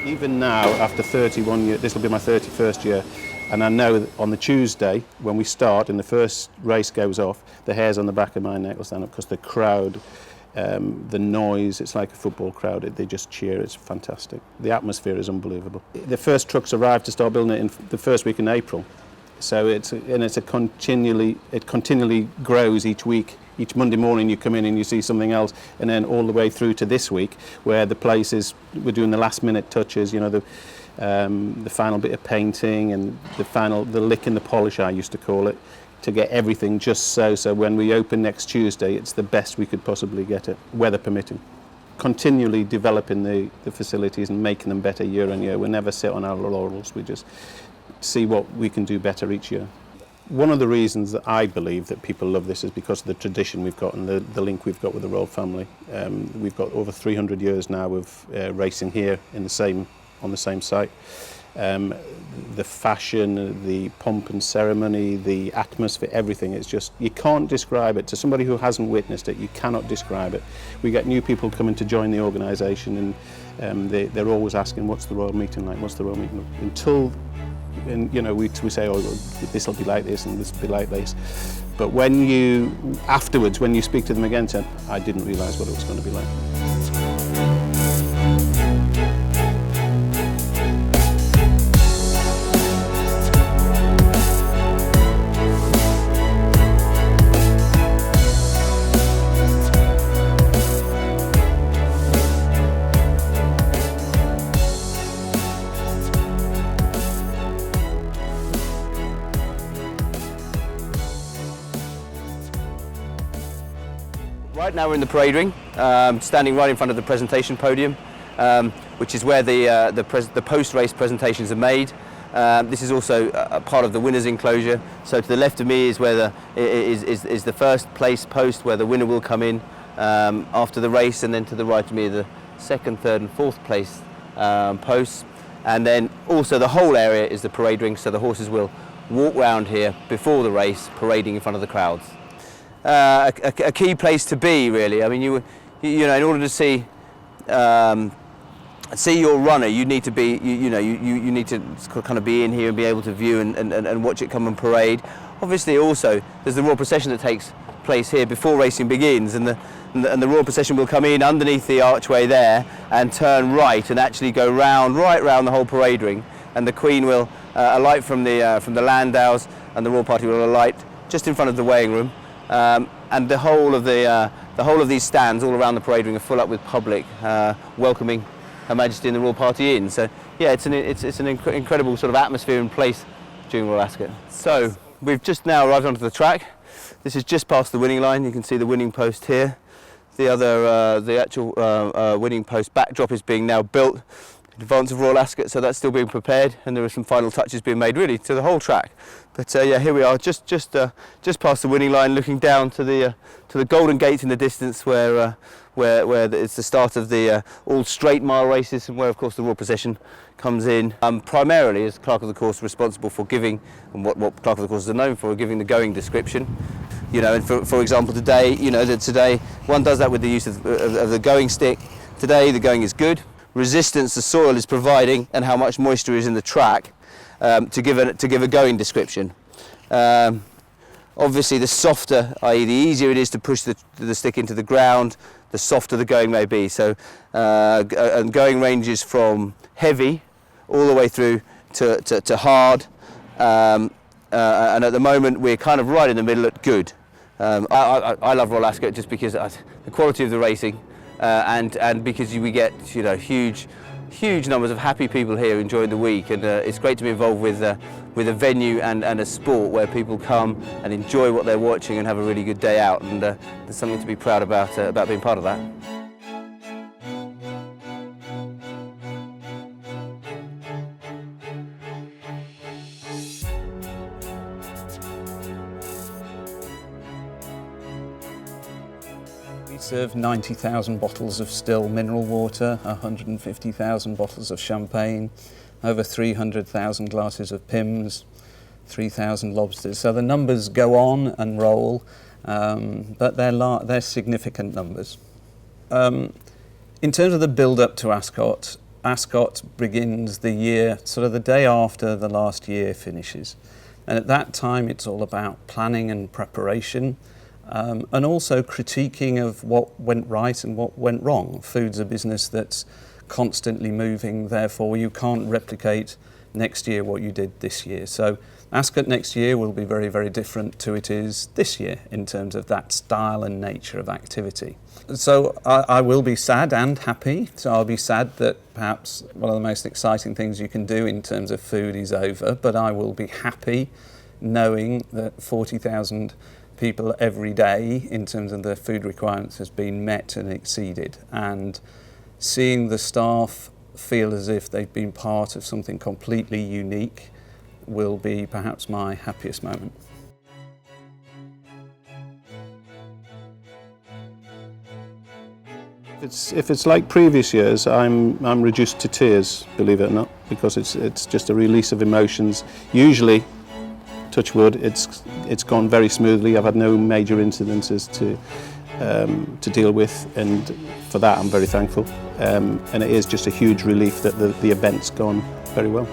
Even now, after 31 years, this will be my 31st year, and I know that on the Tuesday, when we start and the first race goes off, the hairs on the back of my neck will stand up because the crowd, the noise, it's like a football crowd, they just cheer, it's fantastic. The atmosphere is unbelievable. The first trucks arrived to start building it in the first week in April, so it continually grows each week. Each Monday morning you come in and you see something else, and then all the way through to this week, where the place is, we're doing the last minute touches, you know, the final bit of painting and the lick and the polish, I used to call it, to get everything just so when we open next Tuesday, it's the best we could possibly get it, weather permitting. Continually developing the facilities and making them better year on year. We never sit on our laurels, we just see what we can do better each year. One of the reasons that I believe that people love this is because of the tradition we've got and the link we've got with the royal family. We've got over 300 years now of racing here on the same site. The fashion, the pomp and ceremony, the atmosphere, everything, it's just, you can't describe it. To somebody who hasn't witnessed it, you cannot describe it. We get new people coming to join the organisation, and they're always asking, what's the royal meeting like, what's the royal meeting like? Until, and you know, we say, oh, this will be like this and this will be like this. But when you, afterwards, when you speak to them again, say, I didn't realise what it was going to be like. Right now we're in the parade ring, standing right in front of the presentation podium, which is where the post-race presentations are made. This is also a part of the winner's enclosure. So to the left of me is where is the first place post, where the winner will come in after the race, and then to the right of me are the second, third and fourth place posts. And then also the whole area is the parade ring, so the horses will walk round here before the race, parading in front of the crowds. A key place to be, really. I mean, you know, in order to see your runner, you need to be, you need to kind of be in here and be able to view and watch it come and parade. Obviously, also there's the royal procession that takes place here before racing begins, and the royal procession will come in underneath the archway there and turn right and actually go right round the whole parade ring, and the Queen will alight from the landaus, and the royal party will alight just in front of the weighing room. And the whole of these stands all around the parade ring are full up with public welcoming Her Majesty and the royal party in. So yeah, it's an incredible sort of atmosphere in place during Royal Ascot. So we've just now arrived onto the track. This is just past the winning line. You can see the winning post here. The actual winning post backdrop is being now built in advance of Royal Ascot, so that's still being prepared, and there are some final touches being made really to the whole track. But yeah, here we are, just past the winning line, looking down to the Golden Gate in the distance, where it's the start of the all straight mile races, and where of course the royal procession comes in. Primarily, as Clerk of the Course, responsible for giving, and what Clerk of the Course are known for, giving the going description. You know, and for example today, you know, that today one does that with the use of the going stick. Today the going is good. Resistance the soil is providing, and how much moisture is in the track, to give a going description. Obviously, the softer, i.e. the easier it is to push the stick into the ground, the softer the going may be. So, and going ranges from heavy all the way through to hard, and at the moment we're kind of right in the middle at good. I love Royal Ascot just because the quality of the racing. And because we get, you know, huge numbers of happy people here enjoying the week, and it's great to be involved with a venue and a sport where people come and enjoy what they're watching and have a really good day out, and there's something to be proud about being part of that. We serve 90,000 bottles of still mineral water, 150,000 bottles of champagne, over 300,000 glasses of Pimms, 3,000 lobsters. So the numbers go on and roll, but they're significant numbers. In terms of the build-up to Ascot, Ascot begins the year sort of the day after the last year finishes. And at that time it's all about planning and preparation, and also critiquing of what went right and what went wrong. Food's a business that's constantly moving, therefore you can't replicate next year what you did this year. So Ascot next year will be very, very different to it is this year in terms of that style and nature of activity. So I will be sad and happy. So I'll be sad that perhaps one of the most exciting things you can do in terms of food is over, but I will be happy knowing that 40,000 people every day in terms of their food requirements has been met and exceeded, and seeing the staff feel as if they've been part of something completely unique will be perhaps my happiest moment. If it's like previous years, I'm reduced to tears, believe it or not, because it's just a release of emotions. Usually, touch wood, it's gone very smoothly. I've had no major incidences to deal with, and for that I'm very thankful. And it is just a huge relief that the event's gone very well.